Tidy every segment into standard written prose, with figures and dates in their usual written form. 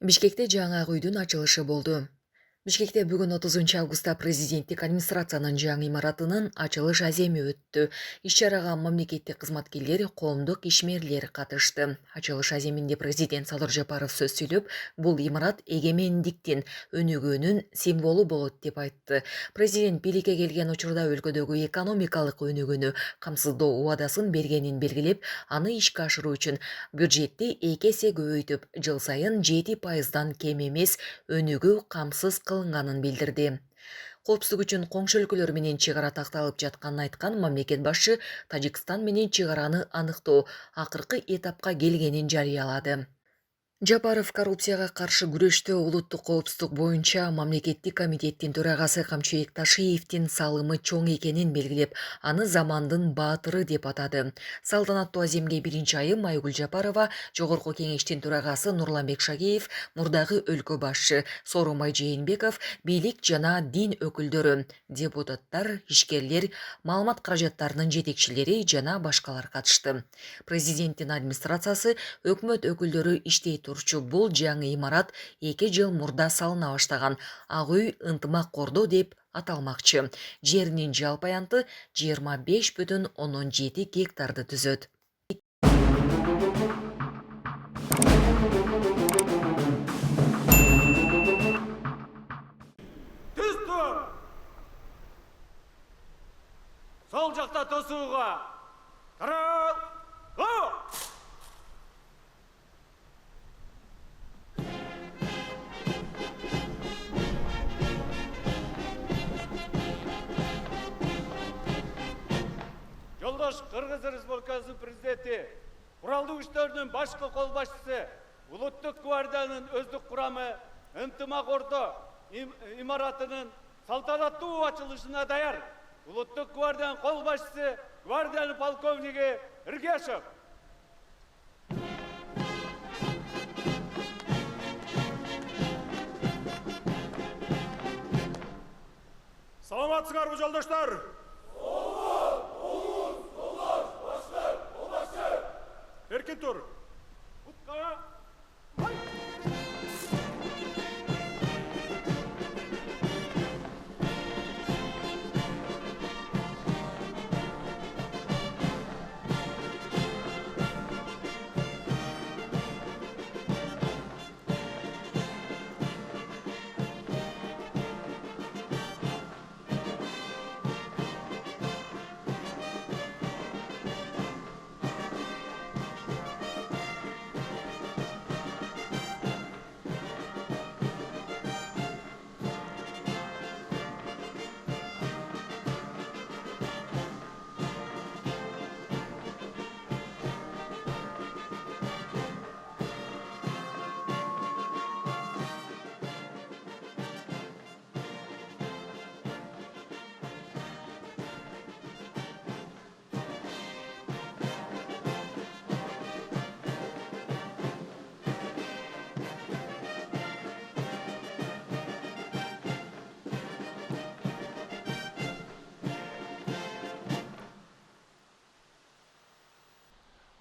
Бишкекте жаңа үйдүн ачылышы болду. Бишкекте бүгүн 30 августта президенттик администрациянын жаңы имаратынын ачылыш аземи өттү. Иш-чарага мамлекеттик кызматкерлер, коомдук ишмерлер катышты. Ачылыш аземинде президент Садыр Жапаров сөз сүйлөп, бул имарат эгемендиктин, өнүгүүнүн символу болот деп айтты. Президент бийликке келген учурда өлкөдөгү экономикалык өнүгүүнү камсыздоо убадасын бергенин белгилеп, аны ишке ашыруу үчүн бюджетти 2 эсе көбөйтүп, жыл сайын 7%дан кем эмес өнүгүү камсыз кылынганын билдирди. Коопсуздук үчүн коңшу өлкөлөр менен чек ара такталып жатканын айткан мамлекет башчы Тажикстан менен чек араны аныктоо акыркы этапка келгенин жарыялады. Жапаров коррупцияга каршы күрөштө улуттук коопсуздук боюнча мамлекеттик комитеттин төрагасы Камчыбек Ташиевдин салымы чоң экенин белгилеп, аны замандын баатыры деп атады. Салтанаттуу аземге биринчи айым Айгүл Жапарова, Жогорку кеңештин төрагасы Нурланбек Шагеев, мурдагы өлкө башчы Сооронбай Жээнбеков, бийлик жана дин өкүлдөрү, депутаттар, ишкерлер, маалымат каражаттарынын жетекчилери жана башкалар катышты. Президенттин администрациясы, өкмөт өкүлдөрү иштей турчу бул жаңы имарат 2 жыл мурда салына баштаган Ак үй ынтымак кордоо деп аталмакчы. Жеринин жалпы аянты 25,7 гектарды түзөт. Түз тұр! Сол жақта тосуға! Тарал! Жолдаш Кыргыз Республикасынын президенти, куралдуу күчтөрдүн башкы кол башчысы, улуттук гвардиянын өздүк курамы ынтымак ордо имаратынын салтанаттуу ачылышына даяр. Улуттук гвардиянын кол башчысы, гвардиянын полковниги Иргешев. Саламатсыңарбы жолдоштор? Эркин тур. Утка!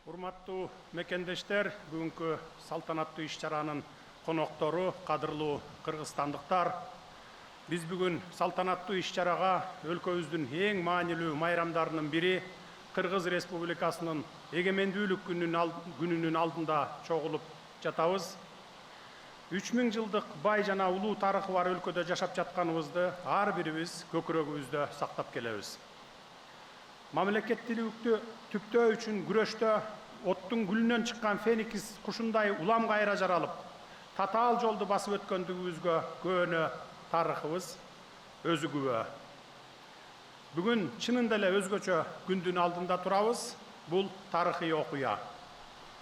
Урматтуу мекендештер, бүгүнкү салтанаттуу иш-чаранын коноктору, кадырлуу кыргызстандыктар, биз бүгүн салтанаттуу иш-чарага өлкөбүздүн эң маанилүү майрамдарынын бири Кыргыз Республикасынын эгемендүүлүк күнүнүн алдында чогулуп жатабыз. 3000 жылдык бай жана улуу тарыхы бар өлкөдө жашап жатканыбызды ар бирибиз көкүрөгүбүздө сактап келебиз. Мамлекеттүүлүктү түптөө үчүн күрөштө оттун гүлүнөн чыккан феникс кушундай улам кайра жаралып, татаал жолду басып өткөндүгүбүзгө көөнө тарыхыбыз өзү күбө. Бүгүн чынында эле өзгөчө күндүн алдында турабыз. Бул тарыхый окуя.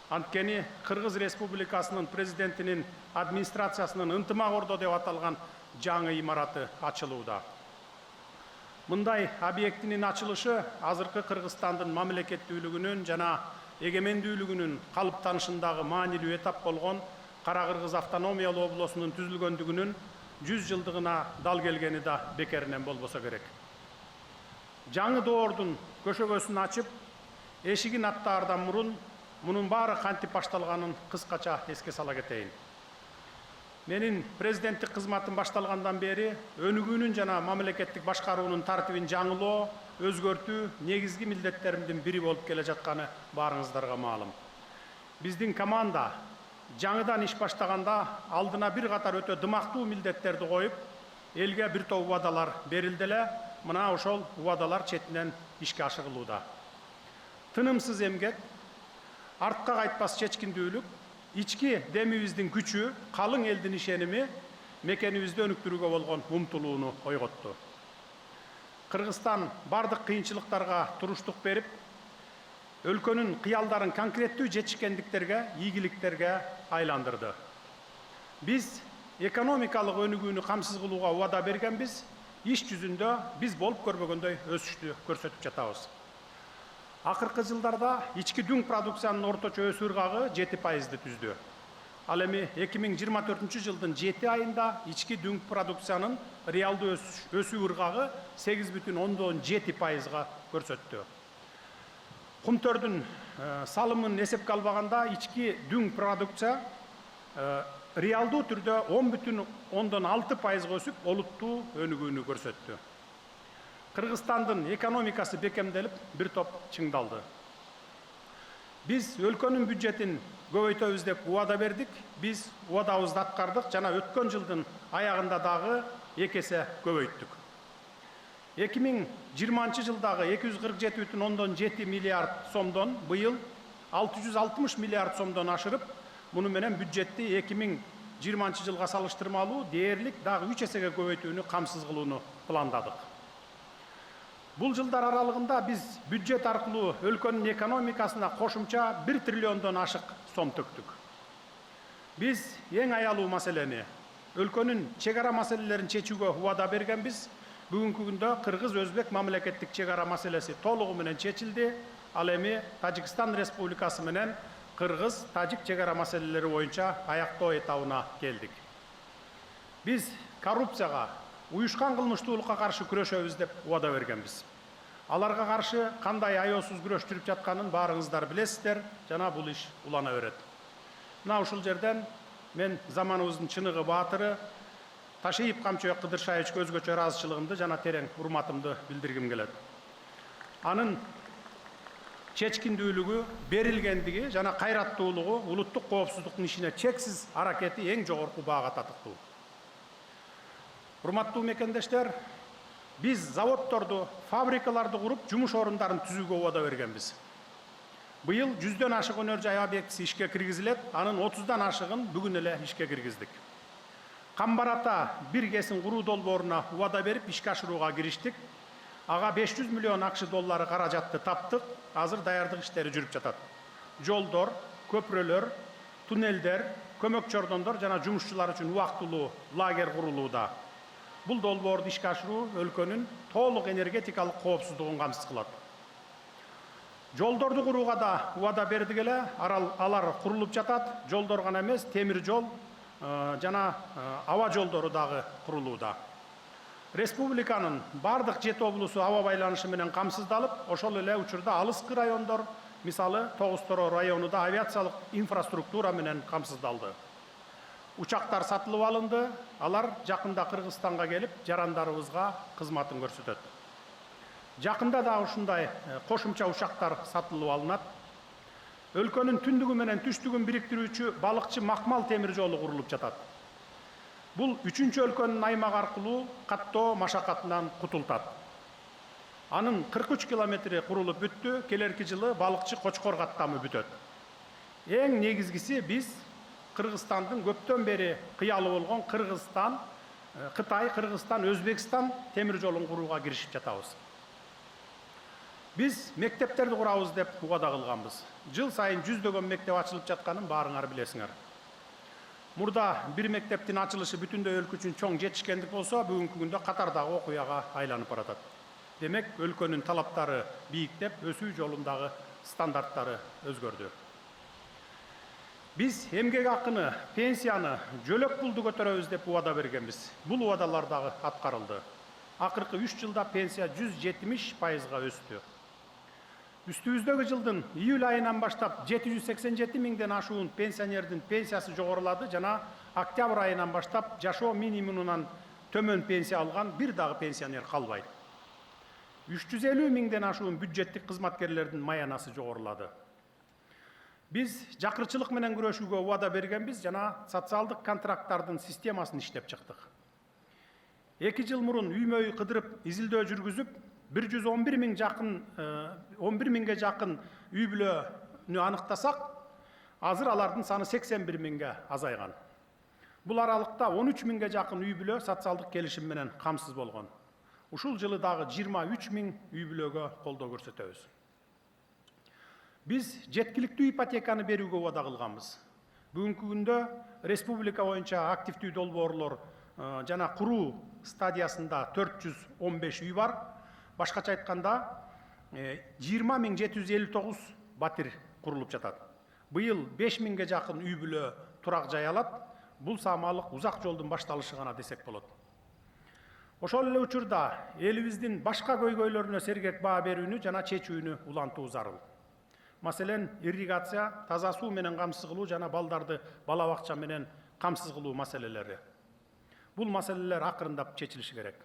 Анткени Кыргыз Республикасынын президентинин администрациясынын ынтымак ордо деп аталган жаңы имараты ачылууда. Мындай объектинин ачылышы азыркы Кыргызстандын мамлекеттүүлүгүнүн жана эгемендүүлүгүнүн калыптанышындагы маанилүү этап болгон Кара Кыргыз автономиялуу облусунун түзүлгөндүгүнүн 100 жылдыгына дал келгени да бекеринен болбосо керек. Жаңы доордун көшөгөсүн ачып, эшигин аттаардан мурун мунун баары кантип башталганын кыскача эске сала кетейин. Менин президенттик кызматым башталгандан бери өнүгүүнүн жана мамлекеттик башкаруунун тартибин жаңылоо, өзгөртүү негизги милдеттеримдин бири болуп келе жатканы баарыңыздарга маалым. Биздин команда жаңыдан иш баштаганда алдына бир катар өтө дымактуу милдеттерди коюп, элге бир топ убадалар берилди эле, мына ошол убадалар четинен ишке ашырылууда. Тынымсыз эмгек, артка кайтпас чечкиндүүлүк, ички демибиздин күчү, калың элдин ишеними мекенибизди өнүктүрүүгө болгон умтулууну ойготту. Кыргызстан бардык кыйынчылыктарга туруштук берип, өлкөнүн кыялдарын конкреттүү жетишкендиктерге, ийгиликтерге айландырды. Биз экономикалык өнүгүүнү камсыз кылууга убада бергенбиз, иш жүзүндө биз болуп көрбөгөндөй өсүштү көрсөтүп жатабыз. Акыркы жылдарда ички дүң продукциянын орточо өсүү ыргагы 7%ды түздү. Ал эми 2024 жылдын 7 айында ички дүң продукциянын реалдуу өсүү ыргагы 8,7%га көрсөттү. Кумтөрдүн салымын эсепке албаганда ички дүң продукция реалдуу түрдө 10,6%га өсүп, олуттуу өнүгүүнү көрсөттү. Кыргызстандын экономикасы бекемделип, бир топ чыңдалды. Биз өлкөнүн бюджетин көбөйтөбүз деп убада бердик. Биз убадабызды аткардык жана өткөн жылдын аягында дагы 2 эсе көбөйттүк. 2020 жылдагы 247,7 миллиард сомдон быйыл 660 миллиард сомдон ашырып, муну менен бюджетти 2020 жылга салыштырмалуу дээрлик дагы 3 эсеге көбөйтүүнү камсыз кылууну пландадык. Бул жылдар аралыгында биз бюджет аркылуу өлкөнүн экономикасына кошумча 1 триллиондон ашык сом төктүк. Биз эң аялуу маселени, өлкөнүн чек ара маселелерин чечүүгө убада бергенбиз. Бүгүнкү күндө Кыргыз-Өзбек мамлекеттик чек ара маселеси толугу менен чечилди. Ал эми Тажикстан Республикасы менен Кыргыз-Тажик чек ара маселелери боюнча аяктоо этабына келдик. Биз коррупцияга, уюшкан кылмыштуулукка каршы күрөшөбүз деп убада бергенбиз. Аларга каршы кандай аеосуз күрөш жүрүп жатканын баарыңыздар билесиздер, жана бул иш улана берет. Мына ушул жерден мен заманыбыздын чыныгы баатыры Ташиев Камчыбек Кыдыршаевичке өзгөчө ыраазычылыгымды жана терең урматымды билдиргим келет. Анын чечкиндүүлүгү, берилгендиги жана кайраттуулугу улуттук коопсуздуктун ишине чексиз аракети эң жогорку баага татыктуу. Урматтуу мекендештер, биз заводдорду, фабрикаларды куруп, жумуш орундарын түзүүгө убада бергенбиз. Быйыл 100дөн ашык өнөр жай объектиси ишке киргизилет, анын 30дан ашыгын бүгүн эле ишке киргиздик. Камбарата бир кесин куруу долбооруна убада берип ишке ашырууга кириштик. Ага 500 миллион акш доллары каражатты таптык. Азыр даярдык иштери жүрүп жатат. Жолдор, көпүрөлөр, туннелдер, көмөк чордондор жана жумушчулар үчүн убактылуу лагерь курулууда. Бул долбоорду ишке ашыруу өлкөнүн толук энергетикалык коопсуздугун камсыз кылат. Жолдорду курууга да убада бердик эле, алар курулуп жатат. Жолдор гана эмес, темир жол жана аба жолдору дагы курулууда. Республиканын бардык 7 облусу аба байланышы менен камсыздалып, ошол эле учурда алыскы райондор, мисалы Тогуз-Тороо районунда авиациялык инфраструктура менен камсыздалды. Учактар сатылып алынды, алар жакында Кыргызстанга келип, жарандарыбызга кызматын көрсөтөт. Жакында да ушундай кошумча учактар сатылып алынат. Өлкөнүн түндүгү менен түштүгүн бириктирүүчү балыкчы Макмал темир жолу курулуп жатат. Бул 3-чү өлкөнүн аймак аркылуу каттоо машакатынан кутултат. Анын 43 километри курулуп бүттү, келерки жылы балыкчы Кочкор каттамы бүтөт. Эң негизгиси биз Кыргызстандын көптөн бери кыялы болгон Кытай, Кыргызстан, Өзбекстан темир жолун курууга киришип жатабыз. Биз мектептерди курабыз деп убада кылганбыз. Жыл сайын 100дөгөн мектеп ачылып жатканын баарыңар билесиңер. Мурда бир мектептин ачылышы бүтүндөй өлкө үчүн чоң жетишкендик болсо, бүгүнкү күндө катардагы окуяга айланып баратат. Демек, өлкөнүн талаптары бийиктеп, өсүү жолундагы стандарттары өзгөрдү. Биз эмгек акыны, пенсияны, жөлөк пулду көтөрөбүз деп убада бергенбиз. Бул убадалар дагы аткарылды. Акыркы 3 жылда пенсия 170%га өстү. Үстүбүздөгү жылдын июль айынан баштап 787 миңден ашуун пенсионердин пенсиясы жогорулады жана октябрь айынан баштап жашоо минимумунан төмөн пенсия алган бир дагы пенсионер калбайт. 350 миңден ашуун бюджеттик кызматкерлердин маянасы жогорулады. Биз жакырчылык менен күрөшүүгө убада бергенбиз жана социалдык контракттардын системасын иштеп чыктык. 2 жыл мурун үймөй кыдырып изилдөө жүргүзүп, 11 миңге жакын үй бүлөнү аныктасак, азыр алардын саны 81 миңге азайган. Бул аралыкта 13 миңге жакын үй бүлө социалдык келишим менен камсыз болгон. Ушул жылы дагы 23 миң үй бүлөгө колдоо көрсөтөбүз. Биз жеткиликтүү ипотеканы берүүгө убада кылганбыз. Бүгүнкү күндө республика боюнча активдүү долбоорлор жана куруу стадиясында 415 үй бар. Башкача айтканда 20.759 батир курулуп жатат. Быйыл 5 миңге жакын үй бүлө турак жай алат. Бул самалык узак жолдун башталышы гана десек болот. Ошол эле учурда элибиздин башка көйгөйлөрүнө сергек баа берүүнү жана чечүүнү улантуу зарыл. Маселен, ирригация, таза суу менен камсыз кылуу жана балдарды бала бакча менен камсыз кылуу маселелери. Бул маселелер акырындап чечилиши керек.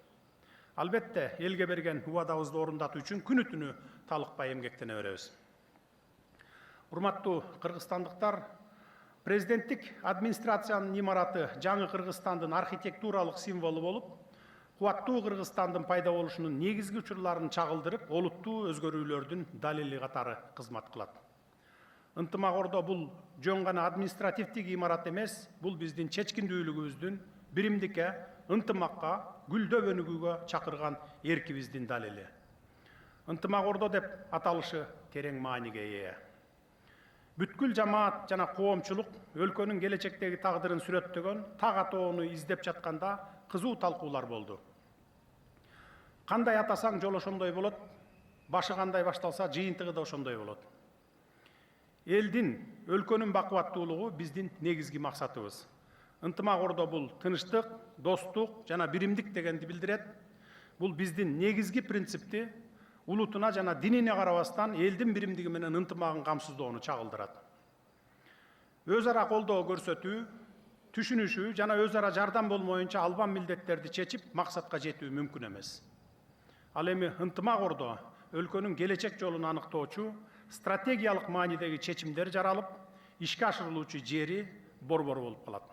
Албетте, элге берген убадабызды орундатуу үчүн күнү түнү талыкпай эмгектене беребиз. Урматтуу кыргызстандыктар, президенттик администрациянын имараты жаңы Кыргызстандын архитектуралык символу болуп, кубаттуу Кыргызстандын пайда болушунун негизги учурларын чагылдырып, олуттуу өзгөрүүлөрдүн далили катары кызмат кылат. Ынтымак Ордо бул жөн гана административдик имарат эмес, бул биздин чечкиндүүлүгүбүздүн биримдикке, ынтымакка, гүлдөп өнүгүүгө чакырган эркибиздин далили. Ынтымак Ордо деп аталышы терең мааниге ээ. Бүткүл жамаат жана коомчулук өлкөнүн келечектеги тагдырын сүрөттөгөн так атоону издеп жатканда кызуу талкуулар болду. Кандай атасаң жол ошондой болот, башы кандай башталса жыйынтыгы да ошондой болот. Элдин, өлкөнүн бакубаттуулугу биздин негизги максатыбыз. Ынтымак Ордо бул тынычтык, достук жана биримдик дегенди билдирет. Бул биздин негизги принципти улутуна жана динине карабастан элдин биримдиги менен ынтымагын камсыздоону чагылдырат. Өз ара колдоо көрсөтүү, түшүнүшүү жана өз ара жардам болмоюнча албан милдеттерди чечип максатка жетүү мүмкүн эмес. Ал эми Ынтымак Ордо өлкөнүн келечек жолун аныктоочу стратегиялык маанидеги чечимдер жаралып, ишке ашырылуучу жери борбор болуп калат.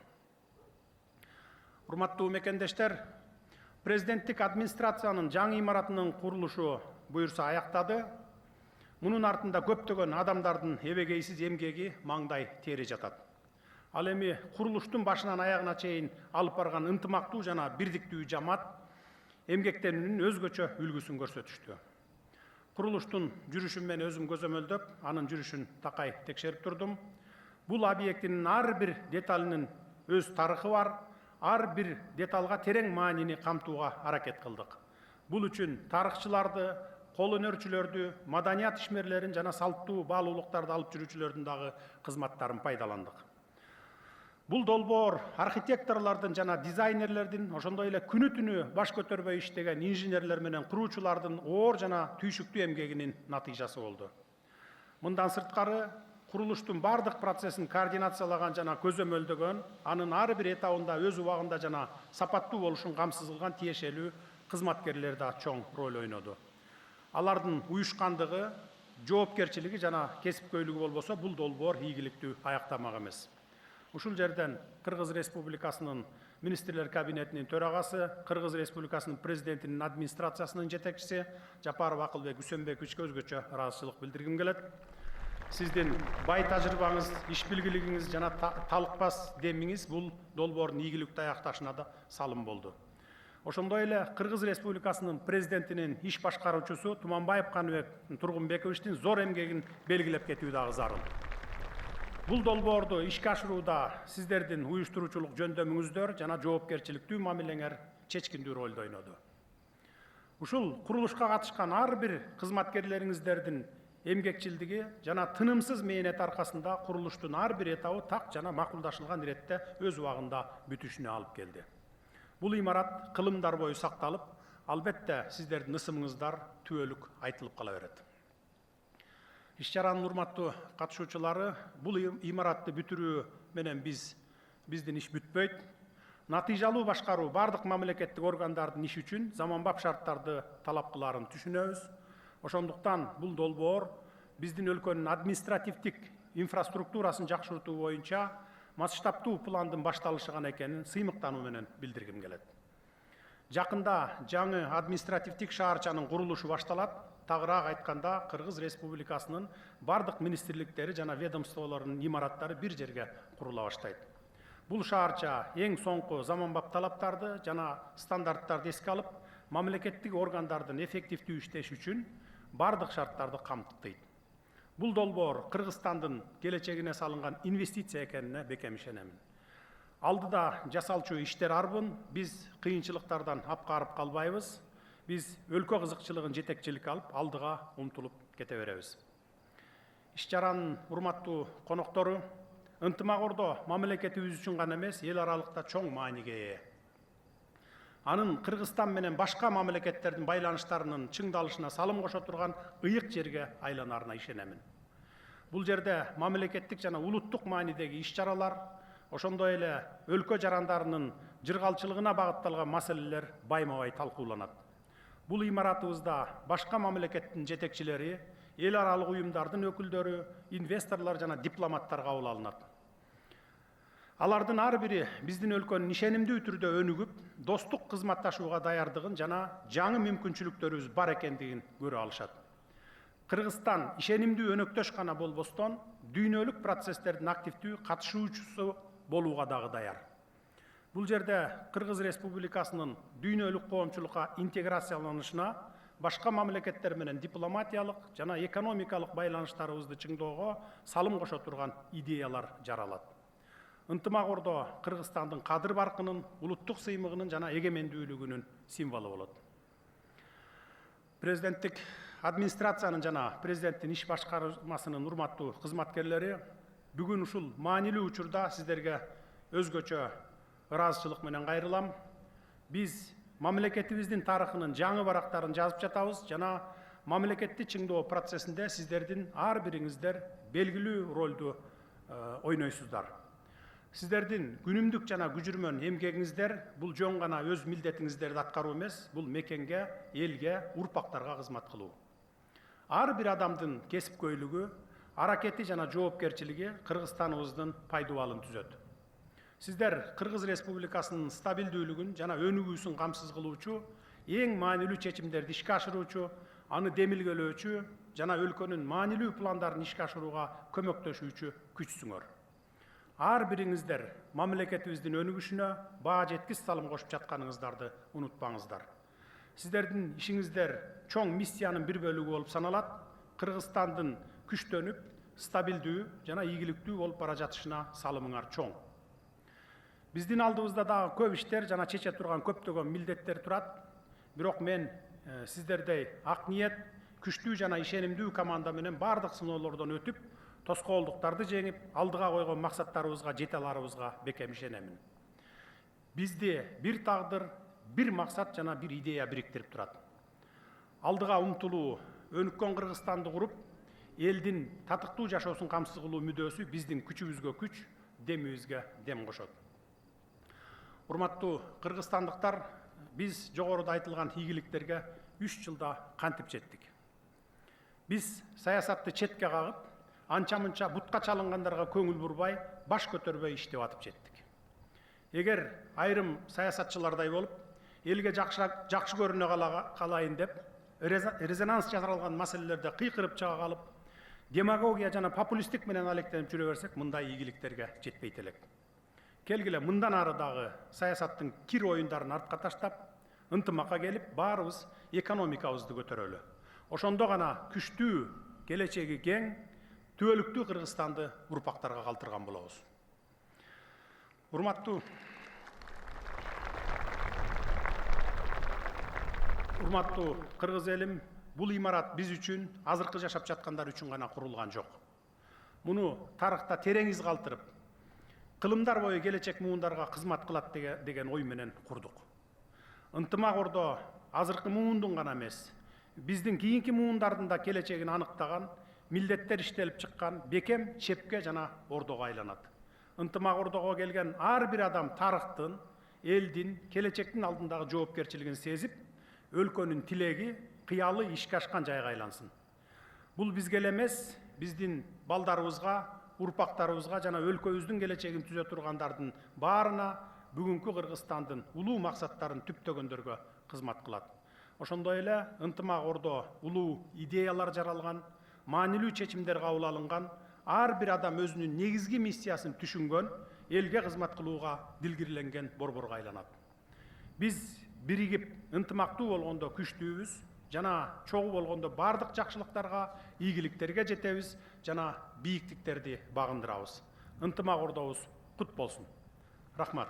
Урматтуу мекендештер, президенттик администрациянын жаңы имаратынын курулушу буюрса аяктады. Мунун артында көптөгөн адамдардын эбегейсиз эмгеги, маңдай тери жатат. Ал эми курулуштун башынан аягына чейин алып барган ынтымактуу жана бирдиктүү жамаат эмгектенүүнүн өзгөчө үлгүсүн көрсөтүштү. Курулуштун жүрүшүн мен өзүм көзөмөлдөп, анын жүрүшүн такай текшерип турдум. Бул объектинин ар бир деталынын өз тарыхы бар, ар бир деталга терең маанини камтууга аракет кылдык. Бул үчүн тарыхчыларды, кол өнөрчүлөрдү, маданият ишмерлерин жана салттуу баалуулуктарды алып жүрүүчүлөрдүн дагы кызматтарын пайдаландык. Бул долбоор архитекторлордун жана дизайнерлердин, ошондой эле күнү түнү баш көтөрбөй иштеген инженерлер менен куруучулардын оор жана түйшүктүү эмгегинин натыйжасы болду. Мындан сырткары, курулуштун бардык процессин координациялаган жана көзөмөлдөгөн, анын ар бир этабында өз убагында жана сапаттуу болушун камсыз кылган тиешелүү кызматкерлер да чоң роль ойноду. Алардын уюшкандыгы, жоопкерчилиги жана кесипкөйлүгү болбосо, бул долбоор ийгиликтүү аяктамак эмес. Ушул жерден Кыргыз Республикасынын министрлер кабинетинин төрагасы, Кыргыз Республикасынын президентинин администрациясынын жетекчиси Жапаров Акылбек Үсөнбековичке өзгөчө ыраазычылык билдиргим келет. Сиздин бай тажрыйбаңыз, иш билгилигиңиз жана талыкпас демиңиз бул долбоордун ийгиликтүү аякташына да салым болду. Ошондой эле Кыргыз Республикасынын президентинин иш башкаруучусу Туманбаев Каныбек Тургунбековичтин зор эмгегин белгилеп кетүү дагы зарыл. Бул долбоорду ишке ашырууда сиздердин уюштуруучулук жөндөмүңүздөр жана жоопкерчиликтүү мамилеңер чечкиндүү ролду ойноду. Ушул курулушка катышкан ар бир кызматкерлериңиздердин эмгекчилдиги жана тынымсыз мээнет аркасында курулуштун ар бир этабы так жана макулдашылган иретте өз убагында бүтүшүнө алып келди. Бул имарат кылымдар бою сакталып, албетте сиздердин ысымыңыздар түбөлүк айтылып кала берет. Иш чаранын урматтуу катышуучулары, бул имаратты бүтүрүү менен биз биздин иш бүтпөйт. Натыйжалуу башкаруу бардык мамлекеттик органдардын иши үчүн заманбап шарттарды талап кылаарын түшүнөбүз. Ошондуктан бул долбоор биздин өлкөнүн административдик инфраструктурасын жакшыртуу боюнча масштабтуу пландын башталышы гана экенин сыймыктануу менен билдиргим келет. Жакында жаңы административдик шаарчанын курулушу башталат. Тагыраак айтканда, Кыргыз Республикасынын бардык министрликтери жана ведомстволорунун имараттары бир жерге курула баштайт. Бул шаарча эң соңку заманбап талаптарды жана стандарттарды эске алып, мамлекеттик органдардын эффективдүү иштеши үчүн бардык шарттарды камтыйт. Бул долбоор Кыргызстандын келечегине салынган инвестиция экенине бекем ишенемин. Алдыда жасалчу иштер арбын, биз кыйынчылыктардан апкарып калбайбыз. Биз өлкө кызыкчылыгын жетекчиликке алып, алдыга умтулуп кете беребиз. Иш чаранын урматтуу коноктору, ынтымак ордо мамлекетибиз үчүн гана эмес, эл аралыкта чоң мааниге ээ. Анын Кыргызстан менен башка мамлекеттердин байланыштарынын чыңдалышына салым кошо турган ыйык жерге айланарына ишенемин. Бул жерде мамлекеттик жана улуттук маанидеги иш-чаралар, ошондой эле өлкө жарандарынын жыргалчылыгына багытталган маселелер байма-бай талкууланат. Бул имаратыбызда башка мамлекеттин жетекчилери, эл аралык уюмдардын өкүлдөрү, инвесторлор жана дипломаттар кабыл алынат. Алардын ар бири биздин өлкөнүн ишенимдүү түрдө өнүгүп, достук кызматташууга даярдыгын жана жаңы мүмкүнчүлүктөрүбүз бар экендигин көрө алышат. Кыргызстан ишенимдүү өнөктөш гана болбостон, дүйнөлүк процесстердин активдүү катышуучусу болууга дагы даяр. Бул жерде Кыргыз Республикасынын дүйнөлүк коомчулукка интеграцияланышына, башка мамлекеттер менен дипломатиялык жана экономикалык байланыштарыбызды чыңдоого салым кошо турган идеялар жаралат. Ынтымак ордо Кыргызстандын кадыр баркынын, улуттук сыймыгынын жана эгемендүүлүгүнүн символу болот. Президенттик администрациянын жана президенттин иш башкармасынын урматтуу кызматкерлери, бүгүн ушул маанилүү учурда сиздерге өзгөчө ыраазычылык менен кайрылам. Биз мамлекетибиздин тарыхынын жаңы барактарын жазып жатабыз жана мамлекетти чыңдоо процессинде сиздердин ар бириңиздер белгилүү ролду ойнойсуздар. Сиздердин күнүмдүк жана күжүрмөн эмгегиңиздер бул жөн гана өз милдетиңиздерди аткаруу эмес, бул мекенге, элге, урпактарга кызмат кылуу. Ар бир адамдын кесипкөйлүгү, аракети жана жоопкерчилиги Кыргызстаныбыздын пайдубалын түзөт. Сиздер Кыргыз Республикасынын стабилдүүлүгүн жана өнүгүүсүн камсыз кылуучу, эң маанилүү чечимдерди ишке ашыруучу, аны демилгелөөчү жана өлкөнүн маанилүү пландарын ишке ашырууга көмөктөшүүчү күчсүңөр. Ар бириңиздер мамлекетибиздин өнүгүшүнө баа жеткис салым кошуп жатканыңыздарды унутпаңыздар. Сиздердин ишиңиздер чоң миссиянын бир бөлүгү болуп саналат. Кыргызстандын күчтөнүп, стабилдүү жана ийгиликтүү болуп бара жатышына салымыңар чоң. Биздин алдыбызда дагы көп иштер жана чече турган көптөгөн милдеттер турат. Бирок мен сиздердей ак ниет, күчтүү жана ишенимдүү команда менен бардык сыноолордон өтүп, тоскоолдуктарды жеңип, алдыга койгон максаттарыбызга жете аларыбызга бекем ишенемин. Бизди бир тагдыр, бир максат жана бир идея бириктирип турат. Алдыга умтулуу, өнүккөн Кыргызстанды куруп, элдин татыктуу жашоосун камсыз кылуу мүдөөсү биздин күчүбүзгө күч, демибизге дем кошот. Урматтуу кыргызстандыктар, биз жогоруда айтылган ийгиликтерге 3 жылда кантип жеттик. Биз саясатты четке кагып, анча-мынча бутка чалынгандарга көңүл бурбай, баш көтөрбөй иштеп атып жеттик. Эгер айрым саясатчылардай болуп, элге жакшы көрүнө калайын деп, резонанс жасалган маселелерде кыйкырып чыга калып, демагогия жана популисттик менен алектенип жүрө берсек, мындай ийгиликтерге жетпейт элек. Келгиле мындан ары дагы саясаттын кир оюндарын артка таштап, ынтымакка келип, баарыбыз экономикабызды көтөрөлү. Ошондо гана күчтүү, келечеги кең, түбөлүктүү Кыргызстанды урпактарга калтырган болобуз. Урматтуу кыргыз элим, бул имарат биз үчүн, азыркы жашап жаткандар үчүн гана курулган жок. Муну тарыхта терең из калтырып, кылымдар бою келечек муундарга кызмат кылат деген ой менен курдук. Ынтымак ордо азыркы муундун гана эмес, биздин кийинки муундардын да келечегин аныктаган, милдеттер иштелип чыккан бекем чепке жана ордого айланат. ынтымак ордого келген ар бир адам тарыхтын, элдин, келечектин алдындагы жоопкерчилигин сезип, өлкөнүн тилеги, кыялы ишке ашкан жайга айлансын. Бул бизге эле эмес, биздин балдарыбызга, урпактарыбызга жана өлкөбүздүн келечегин түзө тургандардын баарына бүгүнкү Кыргызстандын улуу максаттарын түптөгөндөргө кызмат кылат. Ошондой эле ынтымак ордо улуу идеялар жаралган, маанилүү чечимдер кабыл алынган, ар бир адам өзүнүн негизги миссиясын түшүнгөн, элге кызмат кылууга дилгирленген борборго айланат. Биз биригип ынтымактуу болгондо күчтүүбүз, жана чогуу болгондо бардык жакшылыктарга, ийгиликтерге жетебиз жана бийиктиктерди багындырабыз. Ынтымак ордобуз кут болсун. Рахмат.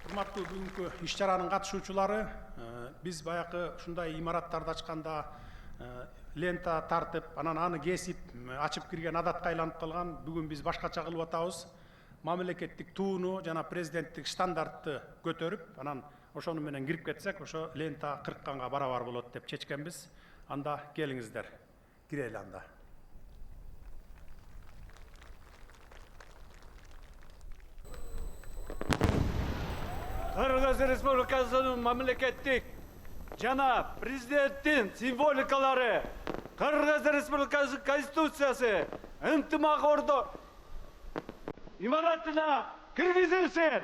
Урматтуу бүгүнкү иш-чаранын катышуучулары, биз баякы ушундай имараттарды ачканда лента тартып, анан аны кесип, ачып кирген адатка айланып калган. Бүгүн биз башкача кылып атабыз. Мамлекеттик тууну жана президенттик стандартты көтөрүп, анан ошону менен кирип кетсек, ошо лента кыркканга барабар болот деп чечкенбиз. Анда келиңиздер. Кирели анда. Кыргыз Республикасынын мамлекеттик жана президенттин символикалары, Кыргыз Республикасынын Конституциясы ынтымак ордо имаратына киргизилсин.